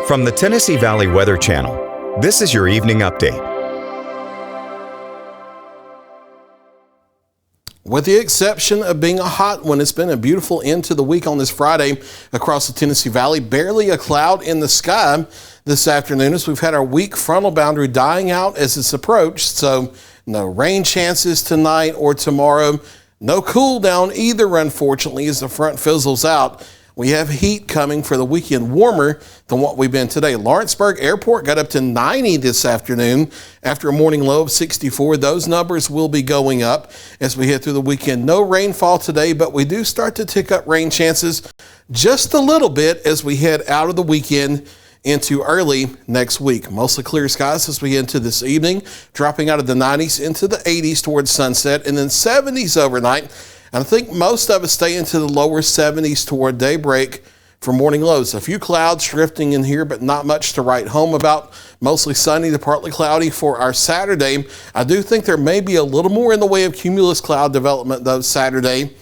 From the Tennessee Valley Weather Channel, this is your evening update. With the exception of being a hot one, it's been a beautiful end to the week on this Friday across the Tennessee Valley. Barely a cloud in the sky this afternoon as we've had our weak frontal boundary dying out as it's approached. So no rain chances tonight or tomorrow. No cool down either, unfortunately, as the front fizzles out. We have heat coming for the weekend, warmer than what we've been today. Lawrenceburg Airport got up to 90 this afternoon after a morning low of 64. Those numbers will be going up as we head through the weekend. No rainfall today, but we do start to tick up rain chances just a little bit as we head out of the weekend into early next week. Mostly clear skies as we head into this evening, dropping out of the 90s into the 80s towards sunset, and then 70s overnight. And I think most of us stay into the lower 70s toward daybreak for morning lows. A few clouds drifting in here, but not much to write home about. Mostly sunny to partly cloudy for our Saturday. I do think there may be a little more in the way of cumulus cloud development, though, Saturday,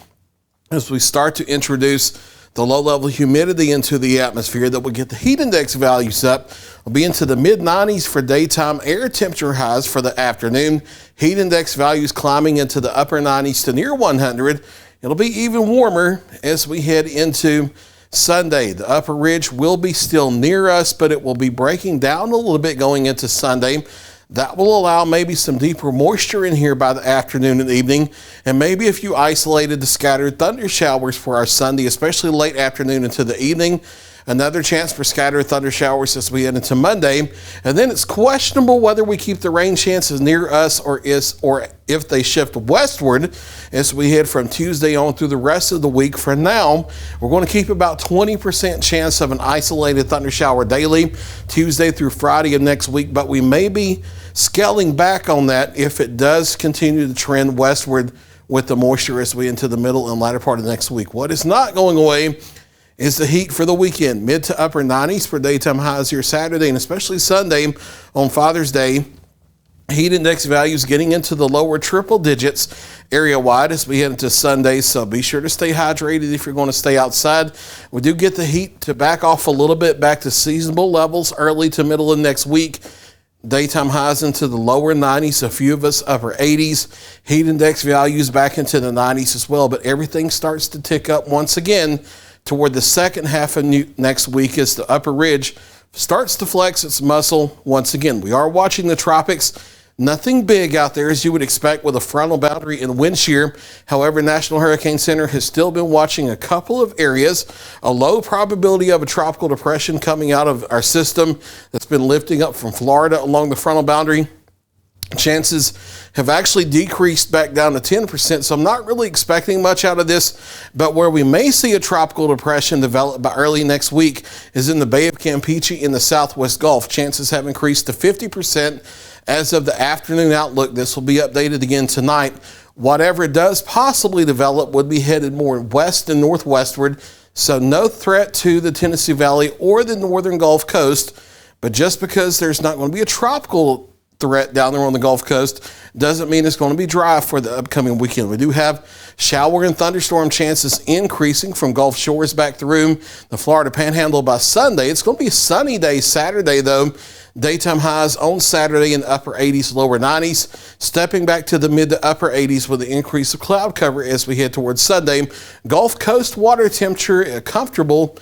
as we start to introduce the low-level humidity into the atmosphere that will get the heat index values up. We'll be into the mid-90s for daytime air temperature highs for the afternoon. Heat index values climbing into the upper 90s to near 100. It'll be even warmer as we head into Sunday. The upper ridge will be still near us, but it will be breaking down a little bit going into Sunday. That will allow maybe some deeper moisture in here by the afternoon and evening, and maybe a few isolated to scattered thunder showers for our Sunday, especially late afternoon into the evening. Another chance for scattered thunder showers as we head into Monday. And then it's questionable whether we keep the rain chances near us or if they shift westward as we head from Tuesday on through the rest of the week. For now, we're going to keep about 20% chance of an isolated thunder shower daily, Tuesday through Friday of next week, but we may be scaling back on that if it does continue to trend westward with the moisture as we into the middle and latter part of next week. What is not going away is the heat for the weekend. Mid to upper 90s for daytime highs here Saturday and especially Sunday on Father's Day. Heat index values getting into the lower triple digits area-wide as we head into Sunday, so be sure to stay hydrated if you're going to stay outside. We do get the heat to back off a little bit back to seasonable levels early to middle of next week. Daytime highs into the lower 90s, a few of us upper 80s. Heat index values back into the 90s as well, but everything starts to tick up once again toward the second half of next week as the upper ridge starts to flex its muscle once again. We are watching the tropics. Nothing big out there as you would expect with a frontal boundary and wind shear. However, National Hurricane Center has still been watching a couple of areas. A low probability of a tropical depression coming out of our system that's been lifting up from Florida along the frontal boundary. Chances have actually decreased back down to 10%, so I'm not really expecting much out of this. But where we may see a tropical depression develop by early next week is in the Bay of Campeche in the southwest Gulf. Chances have increased to 50% as of the afternoon outlook. This will be updated again tonight. Whatever does possibly develop would be headed more west and northwestward, so no threat to the Tennessee Valley or the northern Gulf Coast. But just because there's not going to be a tropical threat down there on the Gulf Coast doesn't mean it's going to be dry for the upcoming weekend. We do have shower and thunderstorm chances increasing from Gulf shores back through the Florida Panhandle by Sunday. It's going to be a sunny day Saturday, though. Daytime highs on Saturday in the upper 80s, lower 90s, stepping back to the mid to upper 80s with the increase of cloud cover as we head towards Sunday. Gulf Coast water temperature a comfortable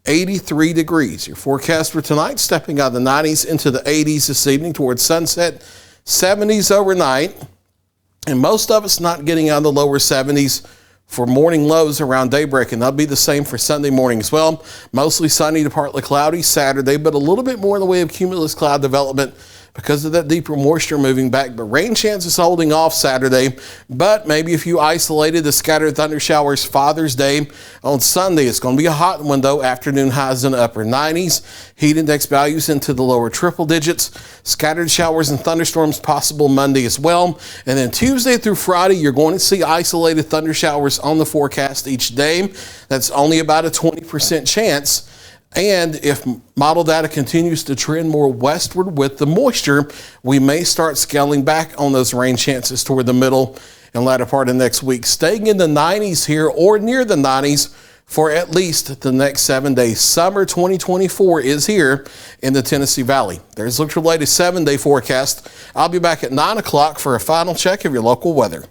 83 degrees. Your forecast for tonight, stepping out of the 90s into the 80s this evening towards sunset, 70s overnight, and most of us not getting out of the lower 70s for morning lows around daybreak, and that'll be the same for Sunday morning as well. Mostly sunny to partly cloudy Saturday, but a little bit more in the way of cumulus cloud development because of that deeper moisture moving back. But rain chances holding off Saturday, but maybe a few isolated to scattered thunder showers Father's Day. On Sunday, it's going to be a hot one, though. Afternoon highs in the upper 90s. Heat index values into the lower triple digits. Scattered showers and thunderstorms possible Monday as well. And then Tuesday through Friday, you're going to see isolated thunder showers on the forecast each day. That's only about a 20% chance. And if model data continues to trend more westward with the moisture, we may start scaling back on those rain chances toward the middle and latter part of next week. Staying in the 90s here or near the 90s for at least the next 7 days. Summer 2024 is here in the Tennessee Valley. There's your latest 7-day forecast. I'll be back at 9 o'clock for a final check of your local weather.